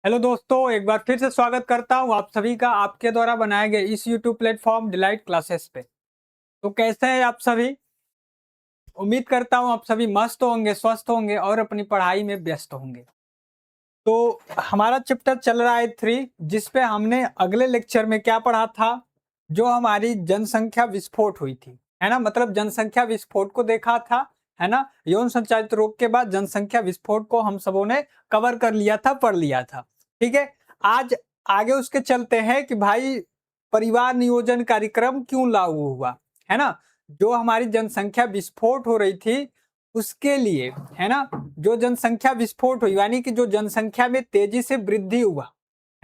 Hello दोस्तों, एक बार फिर से स्वागत करता हूँ आप सभी का आपके द्वारा बनाए गए इस यूट्यूब प्लेटफॉर्म डिलाइट क्लासेस पे। तो कैसे हैं आप सभी? उम्मीद करता हूँ आप सभी मस्त होंगे, स्वस्थ होंगे और अपनी पढ़ाई में व्यस्त होंगे। तो हमारा चैप्टर चल रहा है 3, जिसपे हमने अगले लेक्चर में क्या पढ़ा था? जो हमारी जनसंख्या विस्फोट हुई थी, है ना? मतलब जनसंख्या विस्फोट को देखा था, है ना? यौन संचालित रोग के बाद जनसंख्या विस्फोट को हम सबों ने कवर कर लिया था, पढ़ लिया था। ठीक है, आज आगे उसके चलते हैं कि भाई परिवार नियोजन कार्यक्रम क्यों लागू हुआ, है ना? जो हमारी जनसंख्या विस्फोट हो रही थी उसके लिए, है ना? जो जनसंख्या विस्फोट हुई यानी कि जो जनसंख्या में तेजी से वृद्धि हुआ,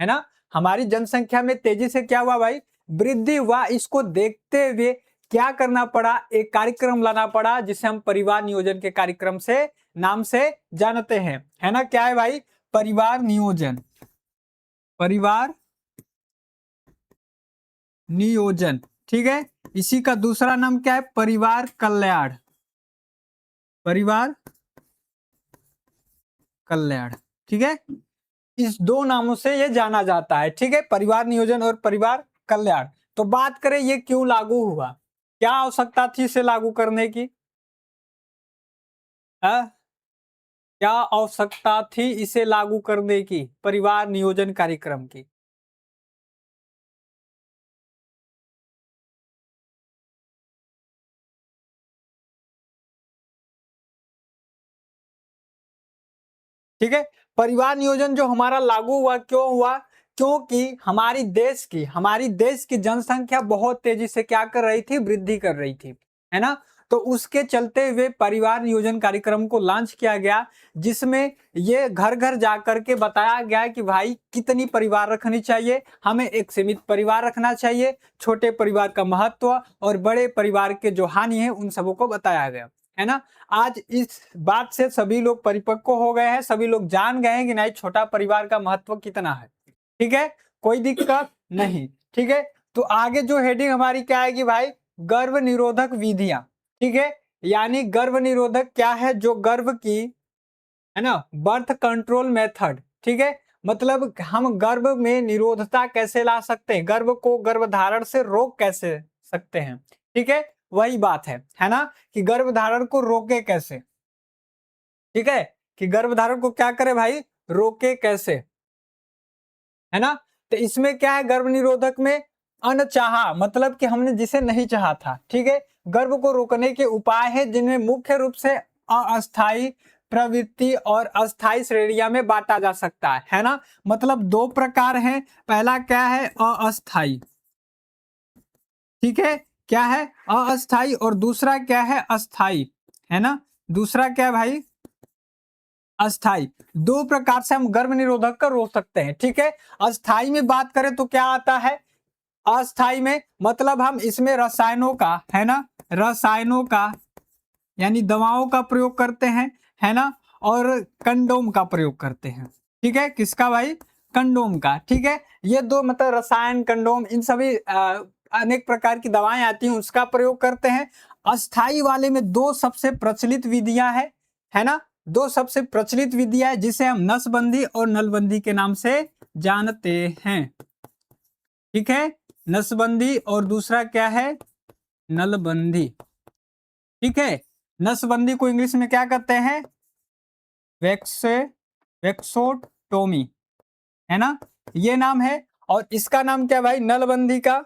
है ना? हमारी जनसंख्या में तेजी से क्या हुआ भाई? वृद्धि हुआ। इसको देखते हुए क्या करना पड़ा? एक कार्यक्रम लाना पड़ा जिसे हम परिवार नियोजन के कार्यक्रम से नाम से जानते हैं, है ना? क्या है भाई? परिवार नियोजन। परिवार नियोजन, ठीक है। इसी का दूसरा नाम क्या है? परिवार कल्याण। परिवार कल्याण, ठीक है। इस दो नामों से ये जाना जाता है, ठीक है, परिवार नियोजन और परिवार कल्याण। तो बात करें ये क्यों लागू हुआ, क्या आवश्यकता थी इसे लागू करने की? है? क्या आवश्यकता थी इसे लागू करने की, परिवार नियोजन कार्यक्रम की? ठीक है, परिवार नियोजन जो हमारा लागू हुआ क्यों हुआ? क्योंकि हमारी देश की जनसंख्या बहुत तेजी से क्या कर रही थी? वृद्धि कर रही थी, है ना? तो उसके चलते हुए परिवार नियोजन कार्यक्रम को लॉन्च किया गया, जिसमें ये घर घर जाकर के बताया गया कि भाई कितनी परिवार रखनी चाहिए, हमें एक सीमित परिवार रखना चाहिए, छोटे परिवार का महत्व और बड़े परिवार के जो हानि है उन सबों को बताया गया, है ना? आज इस बात से सभी लोग परिपक्व हो गए हैं, सभी लोग जान गए हैं कि नहीं छोटा परिवार का महत्व कितना है। ठीक है, कोई दिक्कत नहीं। ठीक है, तो आगे जो हेडिंग हमारी क्या है कि भाई गर्भ निरोधक विधियां, ठीक है। यानी गर्भ निरोधक क्या है? जो गर्भ की, है ना, बर्थ कंट्रोल मेथड, ठीक है। मतलब हम गर्भ में निरोधता कैसे ला सकते हैं, गर्भ को गर्भधारण से रोक कैसे सकते हैं, ठीक है। वही बात है ना, कि गर्भधारण को रोके कैसे, ठीक है, कि गर्भधारण को क्या करे भाई? रोके कैसे, है ना? तो इसमें क्या है गर्भ निरोधक में? अनचाहा, मतलब कि हमने जिसे नहीं चाहा था, ठीक है। गर्भ को रोकने के उपाय हैं जिनमें मुख्य रूप से अस्थायी प्रवृत्ति और अस्थायी श्रेणियां में बांटा जा सकता है ना? मतलब दो प्रकार हैं। पहला क्या है? अस्थायी, ठीक है। क्या है? अस्थायी। और दूसरा क्या है? अस्थायी, है ना? दूसरा क्या है भाई? अस्थाई। दो प्रकार से हम गर्भ निरोधक का रोक सकते हैं, ठीक है। अस्थाई में बात करें तो क्या आता है? अस्थाई में मतलब हम इसमें रसायनों का, है ना, रसायनों का यानी दवाओं का प्रयोग करते हैं, है ना, और कंडोम का प्रयोग करते हैं, ठीक है। किसका भाई? कंडोम का, ठीक है। ये दो मतलब रसायन, कंडोम, इन सभी अनेक प्रकार की दवाएं आती हैं उसका प्रयोग करते हैं। अस्थाई वाले में दो सबसे प्रचलित विधियां है ना, दो सबसे प्रचलित विधियां है जिसे हम नसबंदी और नलबंदी के नाम से जानते हैं, ठीक है। नसबंदी और दूसरा क्या है? नलबंदी, ठीक है। नसबंदी को इंग्लिश में क्या कहते हैं? वैक्से वैक्सोटोमी, है ना, ये नाम है। और इसका नाम क्या भाई? नलबंदी का,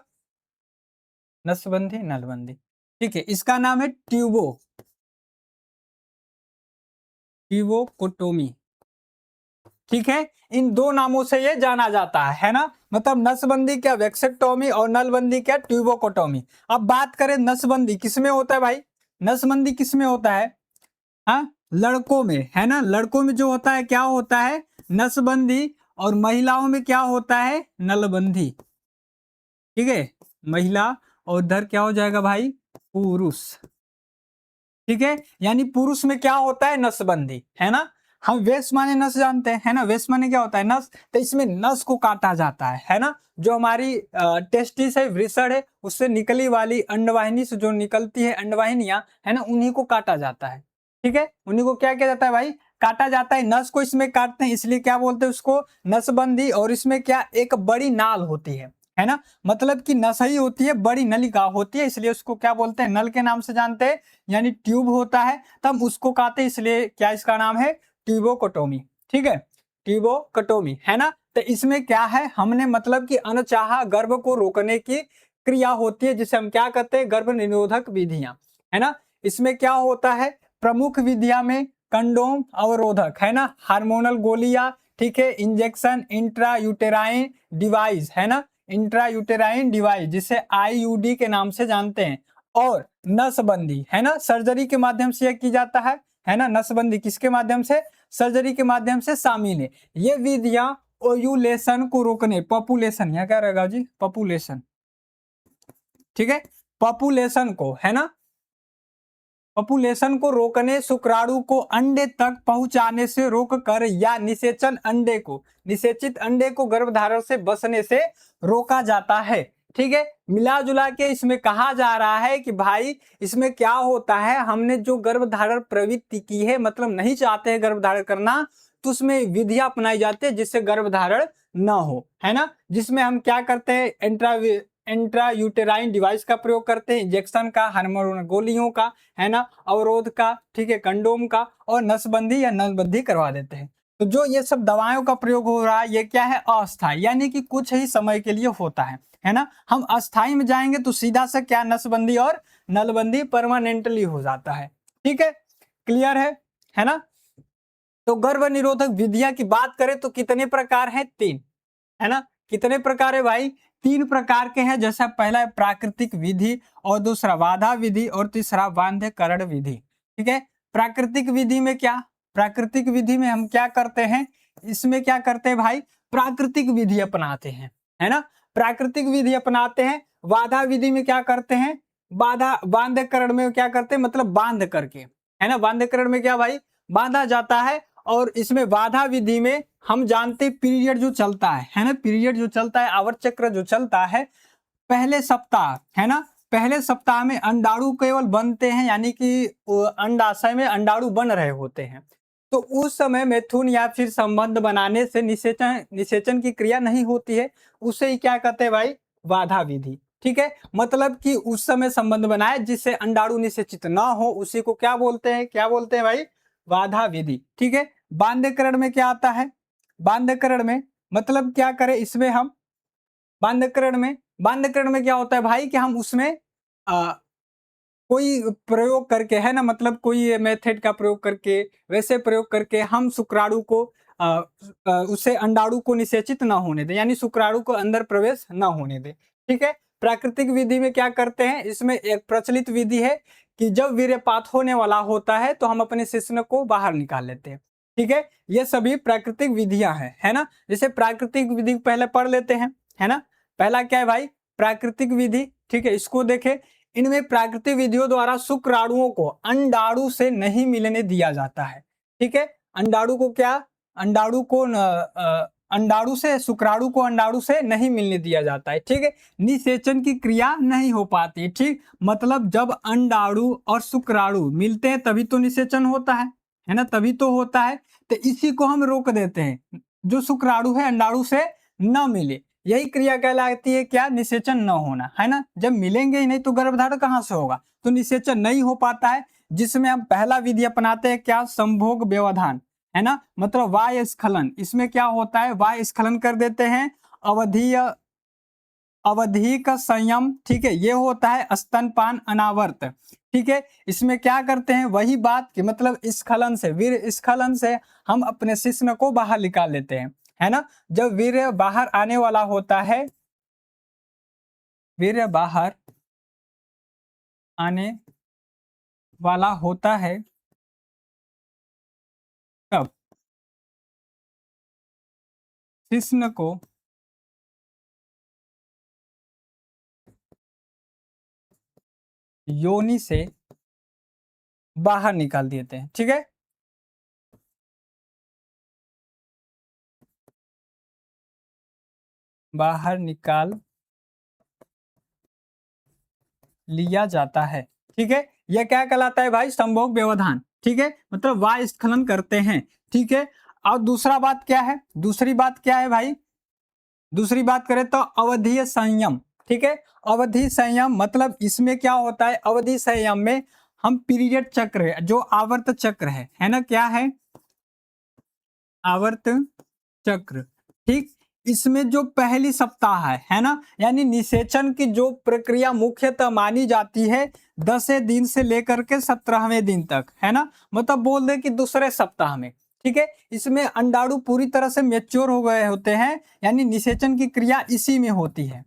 नसबंदी नलबंदी, ठीक है। इसका नाम है ट्यूबोकोटोमी, ठीक है। इन दो नामों से ये जाना जाता है ना। मतलब नसबंदी क्या? वैक्सेक्टोमी, और नलबंदी क्या? ट्यूबोकोटोमी। अब बात करें नसबंदी किसमें होता है भाई? नसबंदी किसमें होता है? हाँ, लड़कों में, है ना। लड़कों में जो होता है क्या होता है? नसबंदी। और महिलाओं में क्या होता है? नलबंदी, ठीक है। महिला। और इधर क्या हो जाएगा भाई? पुरुष, ठीक है। यानी पुरुष में क्या होता है? नसबंदी, है ना। हम वेश माने नस जानते हैं, है ना। वेश माने क्या होता है? नस। तो इसमें नस को काटा जाता है ना। जो हमारी टेस्टिस है, वृषण है, उससे निकली वाली अंडवाहिनी से जो निकलती है अंडवाहिनियां, है ना, उन्हीं को काटा जाता है, ठीक है। उन्हीं को क्या किया जाता है भाई? काटा जाता है, नस को इसमें काटते हैं, इसलिए क्या बोलते हैं उसको, नसबंदी। और इसमें क्या, एक बड़ी नाल होती है ना, मतलब कि नस ही होती है, बड़ी नलिका होती है, इसलिए उसको क्या बोलते हैं, नल के नाम से जानते हैं, यानी ट्यूब होता है, तब उसको काटे, इसलिए क्या इसका नाम है, ट्यूबोकटोमी। ठीक है, ट्यूबोकटोमी, है ना। तो इसमें क्या है, हमने मतलब कि अनचाहा गर्भ को रोकने की क्रिया होती है, जिसे हम क्या कहते हैं, गर्भ निरोधक विधियां, है ना। इसमें क्या होता है, प्रमुख विधियां में कंडोम अवरोधक, है ना, हार्मोनल गोलियां, ठीक है, इंजेक्शन, इंट्रा यूटेराइन डिवाइस, है ना, इंट्रा यूटेराइन डिवाइस जिसे आईयूडी के नाम से जानते हैं, और नसबंदी, है ना, सर्जरी के माध्यम से यह की जाता है ना, नसबंदी किसके माध्यम से, सर्जरी के माध्यम से शामिल है। ये विधियां ओयूलेशन को रोकने, पॉपुलेशन, यहाँ क्या रहेगा जी, पॉपुलेशन, ठीक है, पॉपुलेशन को, है ना, पॉपुलेशन को रोकने, शुक्राणु को अंडे तक पहुंचाने से रोककर, या निषेचन अंडे को, निषेचित अंडे को गर्भधारण से बचने से रोका जाता है। ठीक है, मिला जुला के इसमें कहा जा रहा है कि भाई इसमें क्या होता है, हमने जो गर्भधारण प्रवृत्ति की है, मतलब नहीं चाहते हैं गर्भधारण करना, तो उसमें विधियां अपनाई जाती है जिससे गर्भधारण न हो, है ना, जिसमें हम क्या करते हैं, इंट्रा यूटेराइन डिवाइस का प्रयोग करते हैं, इंजेक्शन का, हार्मोन गोलियों का, है ना, अवरोध का, ठीक है, कंडोम का, और नसबंदी या नसबंदी करवा देते हैं। तो जो ये सब दवाओं का प्रयोग हो रहा है, ये क्या है, अस्थायी, यानी कि कुछ ही समय के लिए होता है ना। हम अस्थायी में जाएंगे तो सीधा से क्या, नसबंदी और नलबंदी परमानेंटली हो जाता है। ठीक है, क्लियर है ना। तो गर्भ निरोधक विधियां की बात करें तो कितने प्रकार है, 3, है ना, कितने प्रकार है भाई, 3 प्रकार के हैं। जैसा पहला है प्राकृतिक विधि, और दूसरा बाधा विधि, और तीसरा बाध्यकरण विधि। ठीक है, प्राकृतिक विधि में क्या, प्राकृतिक विधि में हम क्या करते हैं, इसमें क्या करते हैं भाई, प्राकृतिक विधि अपनाते हैं, है ना, प्राकृतिक विधि अपनाते हैं। बाधा विधि में क्या करते हैं, बाध्यकरण में क्या करते हैं, मतलब बांध करके, है ना, बाध्यकरण में क्या भाई, बांधा जाता है। और इसमें बाधा विधि में हम जानते पीरियड जो चलता है ना, पीरियड जो चलता है, आवर्त चक्र जो चलता है, पहले सप्ताह, है ना, पहले सप्ताह में अंडाणु केवल बनते हैं, यानी कि अंडाशय में अंडाणु बन रहे होते हैं, तो उस समय मैथुन या फिर संबंध बनाने से निषेचन की क्रिया नहीं होती है, उसे ही क्या कहते हैं भाई, बाधा विधि। ठीक है, मतलब कि उस समय संबंध बनाए जिससे अंडाणु निषेचित ना हो, उसी को क्या बोलते हैं, क्या बोलते हैं भाई, बाधा विधि। ठीक है, बाध्यकरण में क्या आता है, बाध्यकरण में मतलब क्या करें, इसमें हम बाध्यकरण में क्या होता है भाई, कि हम उसमें कोई प्रयोग करके, है ना, मतलब कोई मेथड का प्रयोग करके, वैसे प्रयोग करके हम शुक्राणु को उससे अंडाणु को निषेचित ना होने दे, यानी शुक्राणु को अंदर प्रवेश ना होने दे। ठीक है, प्राकृतिक विधि में क्या करते हैं, इसमें एक प्रचलित विधि है कि जब वीर्यपात होने वाला होता है तो हम अपने शिश्न को बाहर निकाल लेते हैं। ठीक है, ये सभी प्राकृतिक विधियां हैं, है ना। जैसे प्राकृतिक विधि पहले पढ़ लेते हैं, है ना। पहला क्या है भाई, प्राकृतिक विधि। ठीक है, इसको देखें, इनमें प्राकृतिक विधियों द्वारा शुक्राणुओं को अंडाणु से नहीं मिलने दिया जाता है। ठीक है, अंडाणु को क्या, अंडाणु को अंडाणु से, शुक्राणु को अंडाणु से नहीं मिलने दिया जाता है। ठीक है, निषेचन की क्रिया नहीं हो पाती। ठीक, मतलब जब अंडाणु और शुक्राणु मिलते हैं तभी तो निषेचन होता है ना, तभी तो होता है। तो इसी को हम रोक देते हैं, जो शुक्राणु है अंडाणु से न मिले, यही क्रिया कहलाती है क्या, निषेचन न होना, है ना। जब मिलेंगे ही नहीं तो गर्भधारण कहां से होगा, तो निषेचन नहीं हो पाता है, जिसमें हम पहला विधि अपनाते हैं क्या, संभोग व्यवधान, है ना, मतलब वाय स्खलन। इसमें क्या होता है, वाय स्खलन कर देते हैं, अवधि का संयम। ठीक है, ये होता है स्तनपान अनावर्त। ठीक है, इसमें क्या करते हैं, वही बात कि मतलब स्खलन से, वीर्य स्खलन से हम अपने शिश्न को बाहर निकाल लेते हैं, है ना। जब वीर्य बाहर आने वाला होता है, वीर्य बाहर आने वाला होता है, तब शिश्न को योनि से बाहर निकाल देते हैं। ठीक है, बाहर निकाल लिया जाता है। ठीक है, यह क्या कहलाता है भाई, संभोग व्यवधान। ठीक है, मतलब वायु स्खलन करते हैं। ठीक है, और दूसरा बात क्या है, दूसरी बात क्या है भाई, दूसरी बात करें तो अवधीय संयम। ठीक है, अवधि संयम मतलब इसमें क्या होता है, अवधि संयम में हम पीरियड चक्र है, जो आवर्त चक्र है ना, क्या है, आवर्त चक्र। ठीक, इसमें जो पहली सप्ताह है ना, यानी निषेचन की जो प्रक्रिया मुख्यतः मानी जाती है 10वें दिन से लेकर के 17वें दिन तक, है ना, मतलब बोल दे कि दूसरे सप्ताह में। ठीक है, इसमें अंडाणु पूरी तरह से मेच्योर हो गए होते हैं, यानी निषेचन की क्रिया इसी में होती है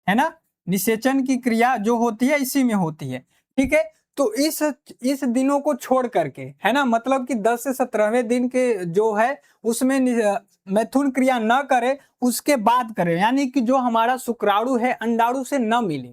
ना, निषेचन की क्रिया जो होती है इसी में होती है। ठीक है, तो इस दिनों को छोड़ करके, है ना, मतलब कि 10 से 17वें दिन के जो है उसमें मैथुन क्रिया न करे, उसके बाद करे, यानी कि जो हमारा शुक्राणु है अंडाणु से न मिले,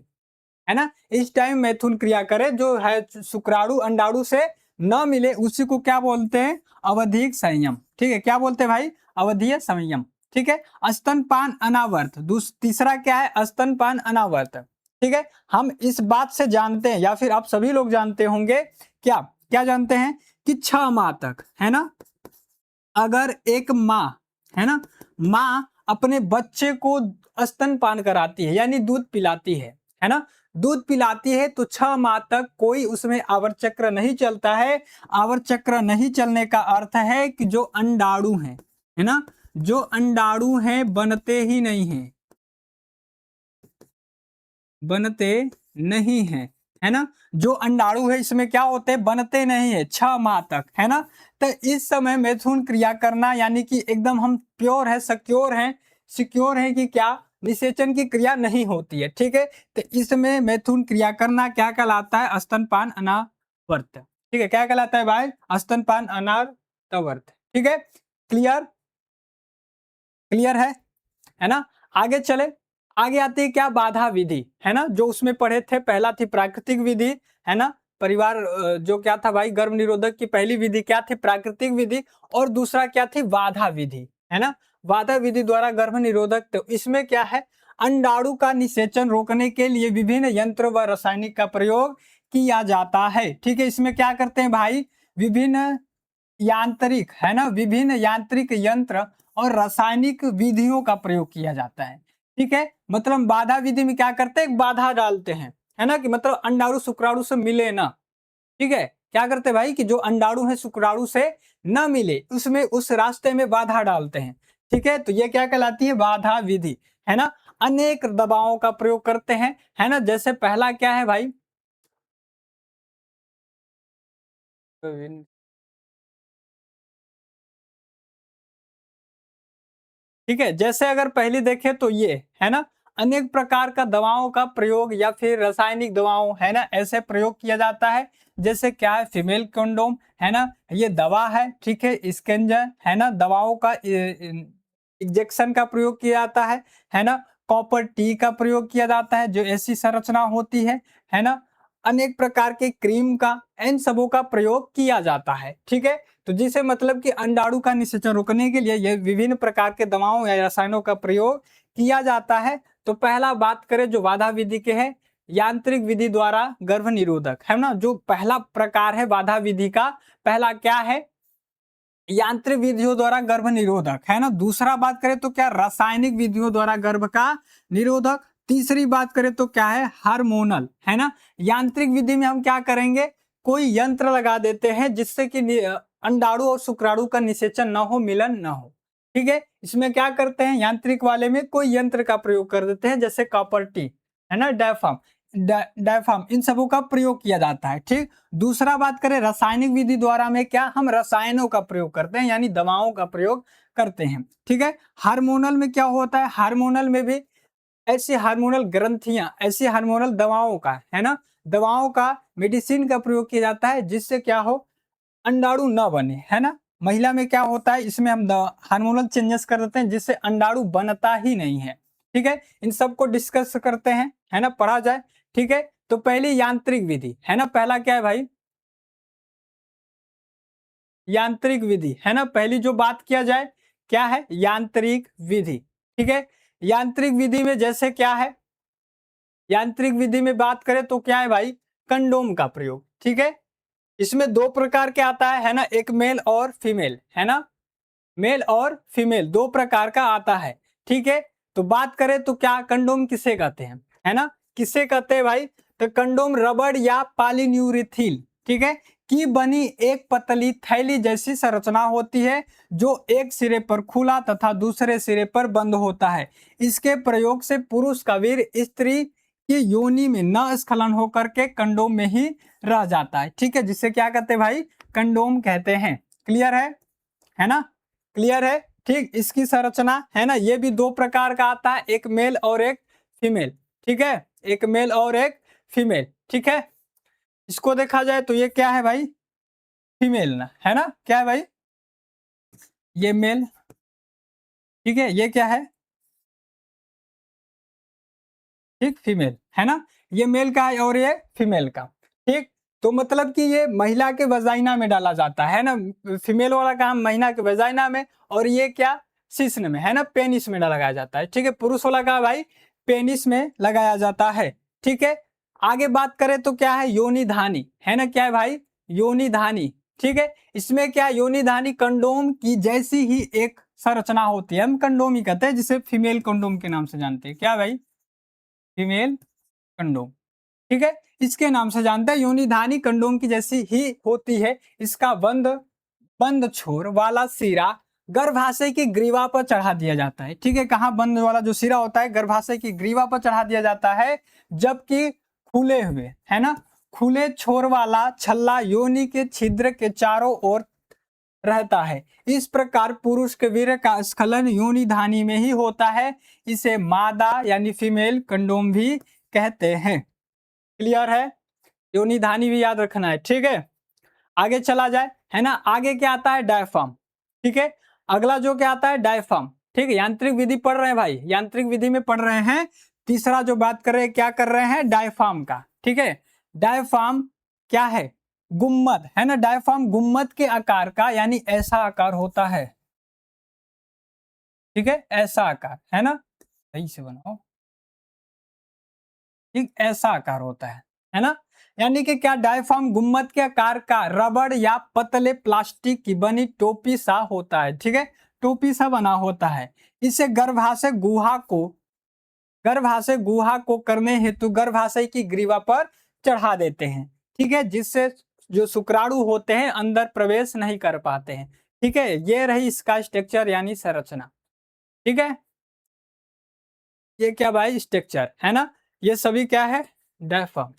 है ना, इस टाइम मैथुन क्रिया करे, जो है शुक्राणु अंडाणु से न मिले, उसी को क्या बोलते हैं, अवधिक संयम। ठीक है, क्या बोलते हैं भाई, अवधीय संयम। ठीक है, स्तनपान अनावर्त, तीसरा क्या है, स्तनपान अनावर्त। ठीक है, हम इस बात से जानते हैं, या फिर आप सभी लोग जानते होंगे, क्या क्या जानते हैं, कि 6 माह तक, है ना, अगर एक माँ, है ना, माँ अपने बच्चे को स्तनपान कराती है, यानी दूध पिलाती है ना, दूध पिलाती है, तो 6 माह तक कोई उसमें आवर्त चक्र नहीं चलता है। आवर्त चक्र नहीं चलने का अर्थ है कि जो अंडाणु है ना, जो अंडाणु है बनते ही नहीं है, बनते नहीं है ना, जो अंडाणु है इसमें क्या होते हैं, बनते नहीं है 6 माह तक, है ना, तो इस समय मैथुन क्रिया करना, यानी कि एकदम हम प्योर है, सिक्योर है कि क्या, निषेचन की क्रिया नहीं होती है। ठीक है, तो इसमें मैथुन क्रिया करना क्या कहलाता है, स्तनपान अनावर्त। ठीक है, क्या कहलाता है भाई, स्तनपान अनावर्त। ठीक है, क्लियर, क्लियर है ना, आगे चले, आगे आती है क्या, बाधा विधि, है ना, जो उसमें पढ़े थे, पहला थी प्राकृतिक विधि, है ना, परिवार जो क्या था भाई, गर्भ निरोधक की पहली विधि क्या थी, प्राकृतिक विधि, और दूसरा क्या थी, बाधा विधि, है ना, बाधा विधि द्वारा गर्भ निरोधक। तो इसमें क्या है, अंडाणु का निषेचन रोकने के लिए विभिन्न यंत्र व रासायनिक का प्रयोग किया जाता है। ठीक है, इसमें क्या करते हैं भाई, विभिन्न यांत्रिक, है ना, विभिन्न यांत्रिक यंत्र और रासायनिक विधियों का प्रयोग किया जाता है। ठीक है, मतलब बाधा विधि में क्या करते हैं, एक बाधा डालते हैं, है ना, कि मतलब अंडाणु शुक्राणु से मिले ना। ठीक है, क्या करते हैं भाई, कि जो अंडाणु है शुक्राणु से न मिले, उसमें उस रास्ते में बाधा डालते हैं। ठीक है, तो ये क्या कहलाती है, बाधा विधि, है ना, अनेक दबावों का प्रयोग करते हैं, है ना, जैसे पहला क्या है भाई, ठीक है, जैसे अगर पहले देखें तो ये, है ना, अनेक प्रकार का दवाओं का प्रयोग या फिर रासायनिक दवाओं, है ना, ऐसे प्रयोग किया जाता है। जैसे क्या है, फीमेल कंडोम, है ना, ये दवा है। ठीक है, स्कैंजर, है ना, दवाओं का इंजेक्शन का प्रयोग किया जाता है ना, कॉपर टी का प्रयोग किया जाता है, जो ऐसी संरचना होती है ना, अनेक प्रकार के क्रीम का, इन सबों का प्रयोग किया जाता है। ठीक है, तो जिसे मतलब कि अंडाणु का निषेचन रोकने के लिए ये विभिन्न प्रकार के दवाओं या रसायनों का प्रयोग किया जाता है। तो पहला बात करें जो बाधा विधि के है, यांत्रिक विधि द्वारा गर्भ निरोधक, है ना, जो पहला प्रकार है बाधा विधि का, पहला क्या है, यांत्रिक विधियों द्वारा गर्भ निरोधक, है ना। दूसरा बात करें तो क्या, रासायनिक विधियों द्वारा गर्भ का निरोधक। तीसरी बात करें तो क्या है, हार्मोनल, है ना। यांत्रिक विधि में हम क्या करेंगे, कोई यंत्र लगा देते हैं जिससे कि अंडाणु और शुक्राणु का निषेचन न हो, मिलन न हो। ठीक है, इसमें क्या करते हैं, यांत्रिक वाले में कोई यंत्र का प्रयोग कर देते हैं, जैसे कॉपर टी, है ना, डायफ्राम, डायफ्राम, इन सबों का प्रयोग किया जाता है। ठीक, दूसरा बात करें रासायनिक विधि द्वारा में क्या, हम रसायनों का प्रयोग करते हैं, यानी दवाओं का प्रयोग करते हैं। ठीक है, हार्मोनल में क्या होता है, हार्मोनल में भी ऐसी हार्मोनल ग्रंथियां, ऐसी हार्मोनल दवाओं का, है ना, दवाओं का, मेडिसिन का प्रयोग किया जाता है, जिससे क्या हो, अंडाणु न बने, है ना। महिला में क्या होता है, इसमें हम हार्मोनल चेंजेस कर देते हैं, जिससे अंडाणु बनता ही नहीं है। ठीक है, इन सबको डिस्कस करते हैं, है ना, पढ़ा जाए। ठीक है, तो पहली यांत्रिक विधि, है ना, पहला क्या है भाई, यांत्रिक विधि, है ना, पहली जो बात किया जाए क्या है, यांत्रिक विधि। ठीक है, यांत्रिक विधि में जैसे क्या है, यांत्रिक विधि में बात करें तो क्या है भाई, कंडोम का प्रयोग। ठीक है, इसमें दो प्रकार के आता है ना, एक मेल और फीमेल, है ना, मेल और फीमेल दो प्रकार का आता है। ठीक है, तो बात करें तो क्या कंडोम किसे कहते हैं, है ना, किसे कहते हैं भाई, तो कंडोम रबड़ या पॉलीन्यूरिथील, ठीक है, की बनी एक पतली थैली जैसी संरचना होती है जो एक सिरे पर खुला तथा दूसरे सिरे पर बंद होता है। इसके प्रयोग से पुरुष का वीर स्त्री की योनि में न स्खलन होकर के कंडोम में ही रह जाता है। ठीक है, जिसे क्या कहते हैं भाई, कंडोम कहते हैं। क्लियर है ना, क्लियर है। ठीक, इसकी संरचना है ना, ये भी दो प्रकार का आता है, एक मेल और एक फीमेल। ठीक है, एक मेल और एक फीमेल। ठीक है, इसको देखा जाए तो ये क्या है भाई, फीमेल ना, है ना, क्या है भाई, ये मेल। ठीक है, ये क्या है, ठीक, फीमेल, है ना, ये मेल का है और ये फीमेल का। ठीक, तो मतलब कि ये महिला के वजाइना में डाला जाता है ना, फीमेल वाला काम महिला के वजाइना में, और ये क्या, शिश्न में, है ना, पेनिस में लगाया जाता है। ठीक है, पुरुष वाला का भाई पेनिस में लगाया जाता है। ठीक है, आगे बात करें तो क्या है, योनि धानी, है ना, क्या है भाई, योनि धानी। ठीक है, इसमें क्या, योनि धानी कंडोम की जैसी ही एक संरचना होती है, हम कंडोम ही कहते हैं, जिसे फीमेल कंडोम के नाम से जानते हैं। क्या भाई, फीमेल कंडोम। ठीक है, इसके नाम से जानते हैं, योनिधानी कंडोम की जैसी ही होती है। इसका बंद बंद छोर वाला सिरा गर्भाशय की ग्रीवा पर चढ़ा दिया जाता है। ठीक है, कहाँ बंद वाला जो सिरा होता है गर्भाशय की ग्रीवा पर चढ़ा दिया जाता है, जबकि खुले हुए, है ना, खुले छोर वाला छल्ला योनि के छिद्र के चारों ओर रहता है। इस प्रकार पुरुष के वीर्य का स्खलन योनि धानी में ही होता है। इसे मादा यानी फीमेल कंडोम भी कहते हैं। क्लियर है, योनि धानी भी याद रखना है। ठीक है, आगे चला जाए, है ना, आगे क्या आता है, डायफ्राम। ठीक है, अगला जो क्या आता है, डायफ्राम। ठीक है, यांत्रिक विधि पढ़ रहे हैं भाई, यांत्रिक विधि में पढ़ रहे हैं। तीसरा जो बात कर रहे हैं, क्या कर रहे हैं, डायफ्राम का। ठीक है, डायफ्राम क्या है, गुम्मद, है ना, डायफ्राम गुम्मद के आकार का यानी ऐसा आकार होता है। ठीक है, ऐसा आकार, है ना, सही से बनाओ, ठीक, ऐसा आकार होता है ना, यानी कि क्या, डायफ्राम गुम्मद के आकार का रबड़ या पतले प्लास्टिक की बनी टोपी सा होता है। ठीक है, टोपी सा बना होता है। इसे गर्भाशय गुहा को करने हेतु गर्भाशय की ग्रीवा पर चढ़ा देते हैं। ठीक है, जिससे जो शुक्राणु होते हैं अंदर प्रवेश नहीं कर पाते हैं। ठीक है, ये रही इसका स्ट्रक्चर यानी संरचना। ठीक है, ये क्या भाई, स्ट्रक्चर, है ना, ये सभी क्या है, डायफ्राम।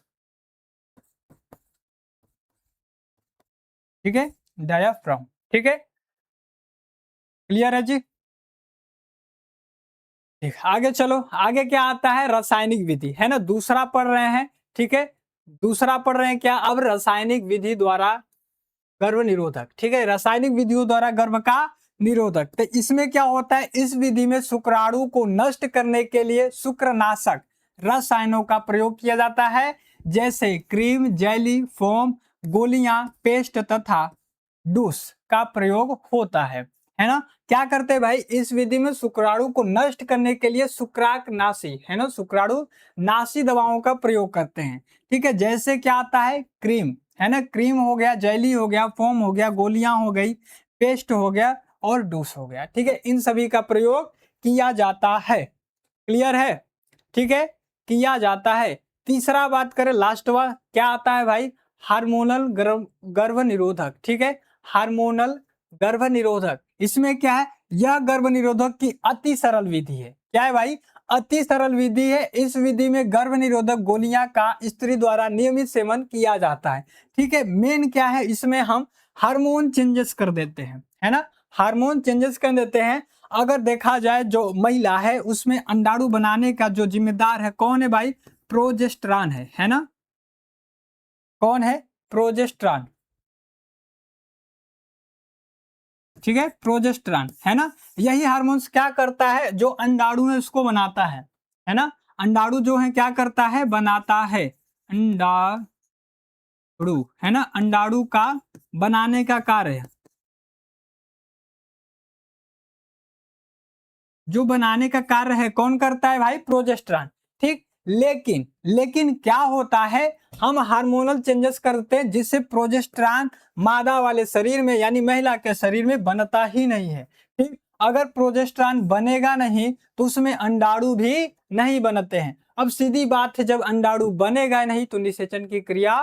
ठीक है, डायाफ्राम। ठीक है, क्लियर है जी। ठीक, आगे चलो, आगे क्या आता है, रासायनिक विधि, है ना, दूसरा पढ़ रहे हैं। ठीक है, दूसरा पढ़ रहे हैं क्या, अब रासायनिक विधि द्वारा गर्भ निरोधक। ठीक है, रासायनिक विधियों द्वारा गर्भ का निरोधक। तो इसमें क्या होता है, इस विधि में शुक्राणु को नष्ट करने के लिए शुक्रनाशक रसायनों का प्रयोग किया जाता है, जैसे क्रीम, जेली, फोम, गोलियां, पेस्ट तथा डूस का प्रयोग होता है ना। क्या करते हैं भाई, इस विधि में शुक्राणु को नष्ट करने के लिए शुक्राणुनाशी, है ना, शुक्राणु नाशी दवाओं का प्रयोग करते हैं। ठीक है, जैसे क्या आता है, क्रीम, है ना, क्रीम हो गया, जेली हो गया, फोम हो गया, गोलियां हो गई, पेस्ट हो गया और डूस हो गया। ठीक है, इन सभी का प्रयोग किया जाता है। क्लियर है, ठीक है, किया जाता है। तीसरा बात करें, लास्ट वाला क्या आता है भाई, हार्मोनल गर्भ निरोधक। ठीक है, हार्मोनल गर्भ निरोधक, इसमें क्या है, यह गर्भ निरोधक की अति सरल विधि है। क्या है भाई, अति सरल विधि है। इस विधि में गर्भ निरोधक गोलियां का स्त्री द्वारा नियमित सेवन किया जाता है। ठीक है, मेन क्या है, इसमें हम हार्मोन चेंजेस कर देते हैं, है ना, हार्मोन चेंजेस कर देते हैं। अगर देखा जाए जो महिला है उसमें अंडाणु बनाने का जो जिम्मेदार है कौन है भाई, प्रोजेस्टेरॉन है ना, कौन है, प्रोजेस्टेरॉन। ठीक है, प्रोजेस्टेरॉन, है ना, यही हार्मोन्स क्या करता है, जो अंडाणु है उसको बनाता है ना, अंडाणु जो है क्या करता है, बनाता है, अंडाणु, है ना, अंडाणु का बनाने का कार्य, जो बनाने का कार्य है कौन करता है भाई, प्रोजेस्टेरॉन। ठीक, लेकिन लेकिन क्या होता है, हम हार्मोनल चेंजेस करते हैं जिससे प्रोजेस्टेरॉन मादा वाले शरीर में यानी महिला के शरीर में बनता ही नहीं है। ठीक, अगर प्रोजेस्टेरॉन बनेगा नहीं तो उसमें अंडाणु भी नहीं बनते हैं। अब सीधी बात है, जब अंडाणु बनेगा नहीं तो निषेचन की क्रिया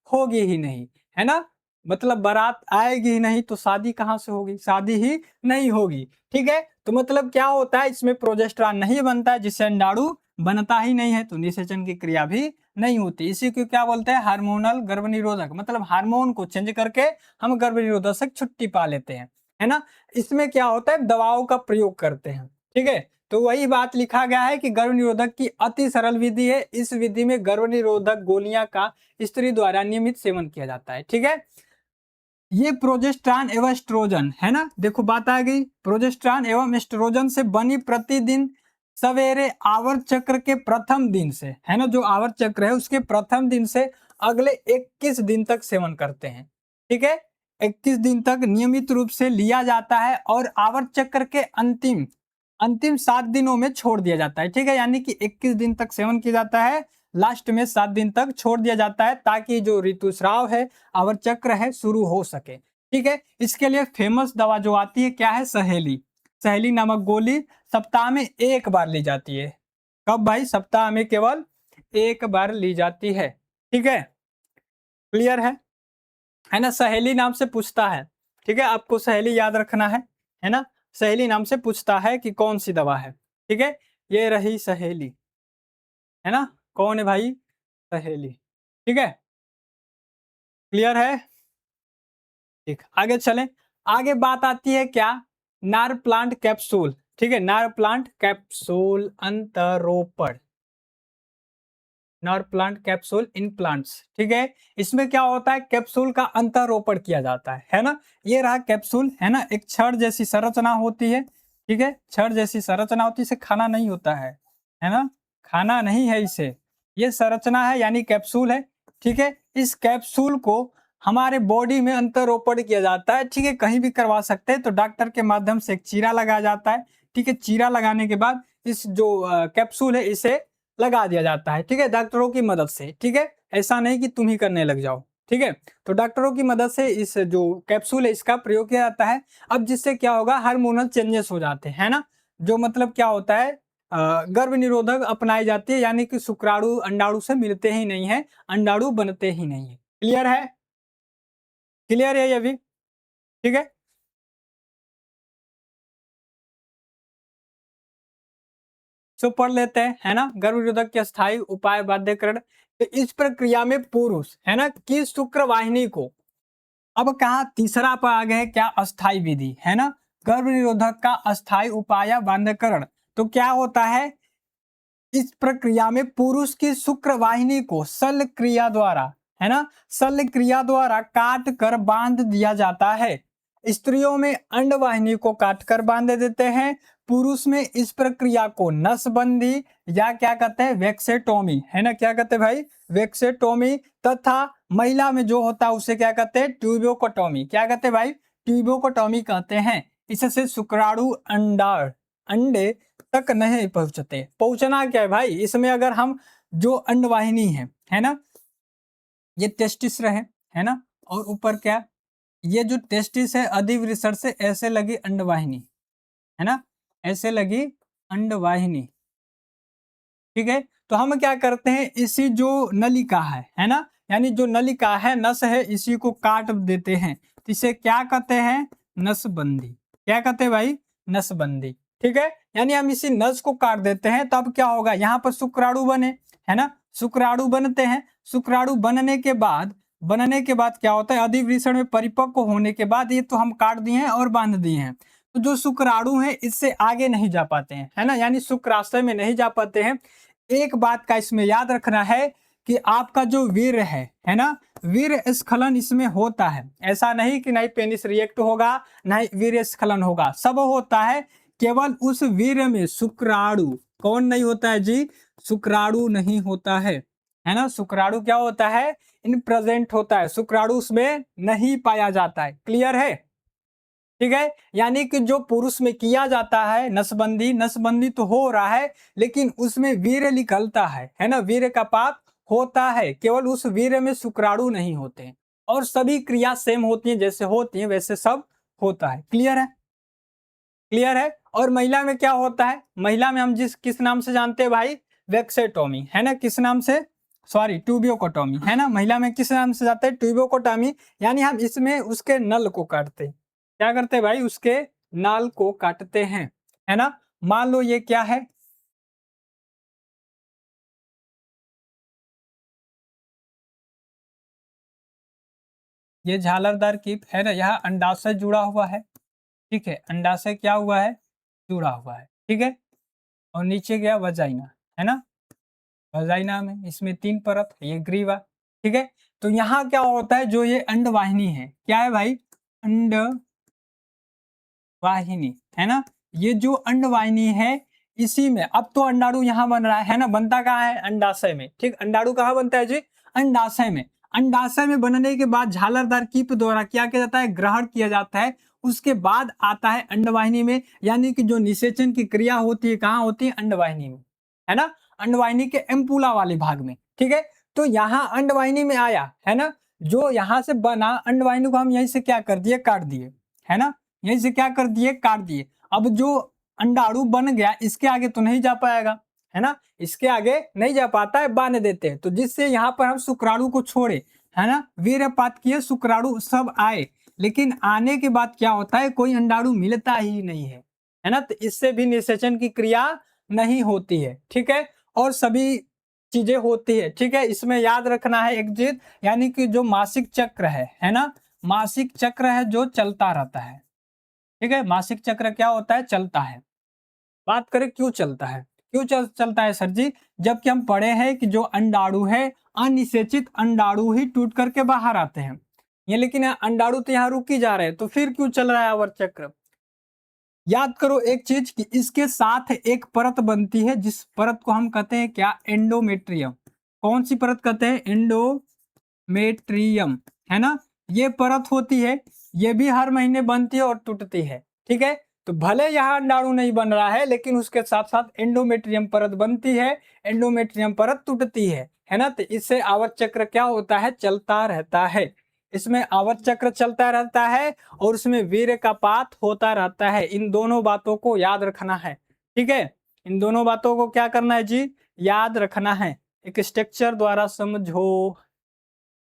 होगी ही नहीं, है ना। मतलब बारात आएगी ही नहीं तो शादी कहाँ से होगी, शादी ही नहीं होगी। ठीक है, तो मतलब क्या होता है, इसमें प्रोजेस्टेरॉन नहीं बनता है जिससे अंडाणु बनता ही नहीं है तो निषेचन की क्रिया भी नहीं होती। इसी को क्या बोलते हैं, हार्मोनल गर्भनिरोधक। मतलब हार्मोन को चेंज करके हम गर्भनिरोधक से छुट्टी पा लेते हैं, है ना। इसमें क्या होता है, दवाओं का प्रयोग करते हैं। ठीक है, तो वही बात लिखा गया है कि गर्भनिरोधक की अति सरल विधि है। इस विधि में गर्भनिरोधक गोलियां का स्त्री द्वारा नियमित सेवन किया जाता है। ठीक है, ये प्रोजेस्टेरॉन एवं एस्ट्रोजन है ना, देखो बात आ गई, प्रोजेस्टेरॉन एवं एस्ट्रोजन से बनी प्रतिदिन सवेरे आवर्त चक्र के प्रथम दिन से, है ना, जो आवर्त चक्र है उसके प्रथम दिन से अगले 21 दिन तक सेवन करते हैं। ठीक है, 21 दिन तक नियमित रूप से लिया जाता है और आवर्त चक्र के अंतिम अंतिम 7 दिनों में छोड़ दिया जाता है। ठीक है, यानी कि 21 दिन तक सेवन किया जाता है, लास्ट में 7 दिन तक छोड़ दिया जाता है ताकि जो ऋतुस्राव है, आवर्त चक्र है, शुरू हो सके। ठीक है, इसके लिए फेमस दवा जो आती है क्या है, सहेली। सहेली नामक गोली सप्ताह में 1 बार ली जाती है। कब भाई, सप्ताह में केवल 1 बार ली जाती है। ठीक है, क्लियर है ना। सहेली नाम से पूछता है, ठीक है, आपको सहेली याद रखना है ना। सहेली नाम से पूछता है कि कौन सी दवा है। ठीक है, ये रही सहेली, है ना। कौन है भाई, सहेली। ठीक है, क्लियर है। ठीक, आगे चलें। आगे बात आती है क्या, नार प्लांट कैप्सूल। ठीक है, नार प्लांट कैप्सूल अंतरोपण, नर प्लांट कैप्सूल इन प्लांट्स। ठीक है, इसमें क्या होता है, कैप्सूल का अंतरोपण किया जाता है ना। ये रहा कैप्सूल, है ना, एक छड़ जैसी संरचना होती है। ठीक है, छड़ जैसी संरचना होती है, इसे खाना नहीं होता है ना, खाना नहीं है इसे, ये संरचना है यानी कैप्सूल है। ठीक है, इस कैप्सूल को हमारे बॉडी में अंतरोपण किया जाता है। ठीक है, कहीं भी करवा सकते हैं, तो डॉक्टर के माध्यम से एक चीरा लगाया जाता है। ठीक है, चीरा लगाने के बाद इस जो कैप्सूल है इसे लगा दिया जाता है। ठीक है, डॉक्टरों की मदद से। ठीक है, ऐसा नहीं कि तुम ही करने लग जाओ। ठीक है, तो डॉक्टरों की मदद से इस जो कैप्सूल है इसका प्रयोग किया जाता है। अब जिससे क्या होगा, हार्मोनल चेंजेस हो जाते हैं ना, जो मतलब क्या होता है, गर्भ निरोधक अपनाई जाती है, यानी कि शुक्राणु अंडाणु से मिलते ही नहीं है, अंडाणु बनते ही नहीं है। क्लियर है, क्लियर है ये भी। ठीक है, सो पढ़ लेते हैं, है ना। गर्भ निरोधक के स्थायी उपाय बाध्यकरण, तो इस प्रक्रिया में पुरुष, है ना, की शुक्र वाहिनी को, अब कहा तीसरा पर आ गए क्या, अस्थाई विधि, है ना। गर्भ निरोधक का अस्थाई उपाय बाध्यकरण, तो क्या होता है, इस प्रक्रिया में पुरुष की शुक्र वाहिनी को शल्य क्रिया द्वारा, है ना, शल्य क्रिया द्वारा काट कर बांध दिया जाता है। स्त्रियों में अंड वाहिनी को काट कर बांध देते हैं, पुरुष में इस प्रक्रिया को नसबंदी या क्या कहते हैं, वेक्सेटोमी, है ना, क्या कहते हैं भाई, वेक्सेटोमी, तथा महिला में जो होता है उसे क्या कहते हैं, ट्यूबोकोटोमी। क्या कहते हैं भाई, ट्यूबोकोटोमी कहते हैं। इससे शुक्राणु अंडे तक नहीं पहुंचते। पहुंचना क्या है भाई, इसमें अगर हम जो अंडवाहिनी है ना, ये टेस्टिस रहे, है ना, और ऊपर क्या, ये जो टेस्टिस है अधिवृषण से ऐसे लगी अंडवाहिनी, है ना, ऐसे लगी अंडवाहिनी। ठीक है, तो हम क्या करते हैं, इसी जो नलिका है ना, यानी जो नलिका है, नस है, इसी को काट देते हैं, तो इसे क्या कहते हैं, नसबंदी। क्या कहते हैं भाई, नसबंदी। ठीक है, यानी हम इसी नस को काट देते हैं, तब क्या होगा, यहाँ पर शुक्राणु बने, है ना, शुक्राणु बनते हैं। शुक्राणु बनने के बाद क्या होता है, अधिवृषण में परिपक्व होने के बाद ये तो हम काट दिए हैं और बांध दिए हैं, तो जो शुक्राणु है इससे आगे नहीं जा पाते हैं, है ना, यानी शुक्राशय में नहीं जा पाते हैं। एक बात का इसमें याद रखना है कि आपका जो वीर है ना, वीर स्खलन इसमें होता है। ऐसा नहीं कि नहीं पेनिस रिएक्ट होगा, नहीं वीर स्खलन होगा, सब होता है, केवल उस वीर में शुक्राणु कौन नहीं होता है जी, शुक्राणु नहीं होता है ना, शुक्राणु क्या होता है, इन प्रेजेंट होता है, शुक्राणु उसमें नहीं पाया जाता है। क्लियर है, ठीक है, यानी कि जो पुरुष में किया जाता है नसबंदी, नसबंदी तो हो रहा है, लेकिन उसमें वीर्य निकलता है ना, वीर्य का पात होता है, केवल उस वीर्य में शुक्राणु नहीं होते हैं, और सभी क्रिया सेम होती हैं, जैसे होती हैं वैसे सब होता है। क्लियर है? क्लियर है? और महिला में क्या होता है? महिला में हम किस नाम से जानते हैं भाई? वेक्सेटोमी, है ना, किस नाम से? सॉरी, ट्यूबियोकोटोमी, है ना, महिला में किस नाम से जाते हैं? ट्यूबियोकोटोमी, यानी हम इसमें उसके नल को काटते हैं। क्या करते हैं भाई? उसके नाल को काटते हैं, है ना। मान लो ये क्या है? ये झालरदार कीप है ना, यहाँ अंडाशय जुड़ा हुआ है, ठीक है, अंडाशय क्या हुआ है? जुड़ा हुआ है, ठीक है। और नीचे गया वजाइना, है ना, वजाइना में इसमें 3 परत, ये ग्रीवा, ठीक है। तो यहाँ क्या होता है, जो ये अंडवाहिनी है, क्या है भाई? अंडवाहिनी, है ना। ये जो अंडवाहिनी है, इसी में अब तो अंडाणु यहाँ बन रहा है ना, बनता कहाँ है? अंडाशय में, ठीक। अंडाणु कहाँ बनता है जी? अंडाशय में। अंडाशय में बनने के बाद झालरदार कीप द्वारा क्या किया जाता है? ग्रहण किया जाता है। उसके बाद आता है अंडवाहिनी में, यानी कि जो निषेचन की क्रिया होती है कहाँ होती है? अंडवाहिनी में, है ना, अंडवाहिनी के एम्पुला वाले भाग में, ठीक है। तो यहाँ अंडवाहिनी में आया, है ना, जो यहाँ से बना अंडवाहिनी को हम यहीं से क्या कर दिए? काट दिए, है ना, यहीं से क्या कर दिए? काट दिए। अब जो अंडाणु बन गया, इसके आगे तो नहीं जा पाएगा, है ना, इसके आगे नहीं जा पाता है, बांध देते हैं, तो जिससे यहाँ पर हम शुक्राणु को छोड़े, है ना, वीर्यपात किए, शुक्राणु सब आए, लेकिन आने के बाद क्या होता है? कोई अंडाणु मिलता ही नहीं है ना, तो इससे भी निषेचन की क्रिया नहीं होती है, ठीक है। और सभी चीजें होती है, ठीक है। इसमें याद रखना है एक चीज, यानी कि जो मासिक चक्र है ना, मासिक चक्र है जो चलता रहता है, ठीक है। मासिक चक्र क्या होता है? चलता है। बात करें क्यों चलता है, क्यों चलता है सर जी? जबकि हम पढ़े हैं कि जो अंडाणु है, अनिषेचित अंडाणु ही टूट करके बाहर आते हैं, ये लेकिन अंडाणु तो यहाँ रुक ही जा रहे हैं, तो फिर क्यों चल रहा है आवर्त चक्र? याद करो एक चीज कि इसके साथ एक परत बनती है, जिस परत को हम कहते हैं क्या? एंडोमेट्रियम। कौन सी परत कहते हैं? एंडोमेट्रियम, है ना, ये परत होती है, ये भी हर महीने बनती है और टूटती है, ठीक है। तो भले यहाँ अंडाणु नहीं बन रहा है, लेकिन उसके साथ साथ एंडोमेट्रियम परत बनती है, एंडोमेट्रियम परत टूटती है ना, तो इससे आवर्त चक्र क्या होता है? चलता रहता है। इसमें आवर्त चक्र चलता रहता है और उसमें वीर्य का पात होता रहता है। इन दोनों बातों को याद रखना है, ठीक है। इन दोनों बातों को क्या करना है जी? याद रखना है। एक स्ट्रक्चर द्वारा समझो,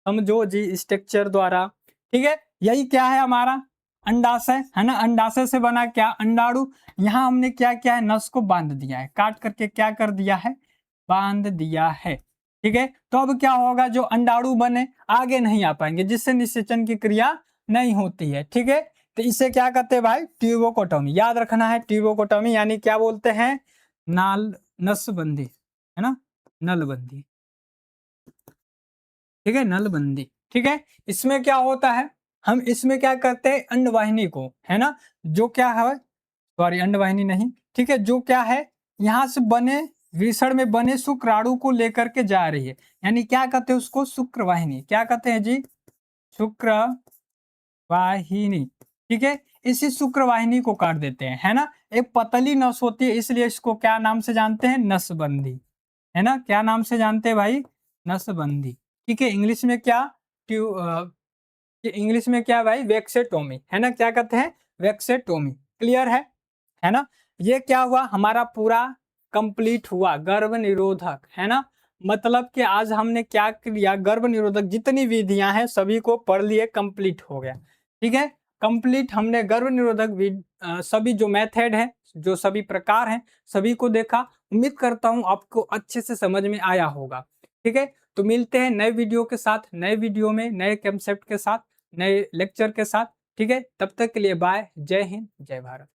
समझो जी, स्ट्रक्चर द्वारा, ठीक है। यही क्या है हमारा? अंडाशय, है ना, अंडाशय से बना क्या? अंडाणु। यहाँ हमने क्या किया है? नस को बांध दिया है, काट करके क्या कर दिया है? बांध दिया है, ठीक है। तो अब क्या होगा? जो अंडाणु बने आगे नहीं आ पाएंगे, जिससे निषेचन की क्रिया नहीं होती है, ठीक है। तो इसे क्या कहते हैं भाई? ट्यूबोकोटोमी। याद रखना है, ट्यूबोकोटोमी यानी क्या बोलते हैं? नाल नसबंदी, है ना, नलबंदी, ठीक है, नलबंदी, ठीक है। इसमें क्या होता है? हम इसमें क्या करते हैं? अंडवाहिनी को, है ना, जो क्या है, सॉरी अंडवाहिनी नहीं, ठीक है, जो क्या है, यहाँ से बने वृषण में बने शुक्राणु को लेकर के जा रही है, यानी क्या कहते हैं उसको? शुक्रवाहिनी। क्या कहते हैं जी? शुक्रवाहिनी, ठीक है। इसी शुक्रवाहिनी को काट देते हैं, है ना। एक पतली नस होती है, इसलिए इसको क्या नाम से जानते हैं? नसबंदी, है ना, क्या नाम से जानते हैं भाई? नसबंदी, ठीक है। इंग्लिश में क्या? इंग्लिश में क्या भाई? वेक्सेटोमी, है ना, क्या कहते हैं? वेक्सेटोमी। क्लियर है ना। ये क्या हुआ? हमारा पूरा कंप्लीट हुआ गर्भ निरोधक, है ना। मतलब कि आज हमने क्या किया? गर्भ निरोधक जितनी विधियां हैं सभी को पढ़ लिए, कंप्लीट हो गया, ठीक है। कंप्लीट हमने गर्भ निरोधक सभी जो मेथड है, जो सभी प्रकार हैं, सभी को देखा। उम्मीद करता हूं आपको अच्छे से समझ में आया होगा, ठीक है। तो मिलते हैं नए वीडियो के साथ, नए वीडियो में नए कंसेप्ट के साथ, नए लेक्चर के साथ, ठीक है। तब तक के लिए बाय, जय हिंद, जय भारत।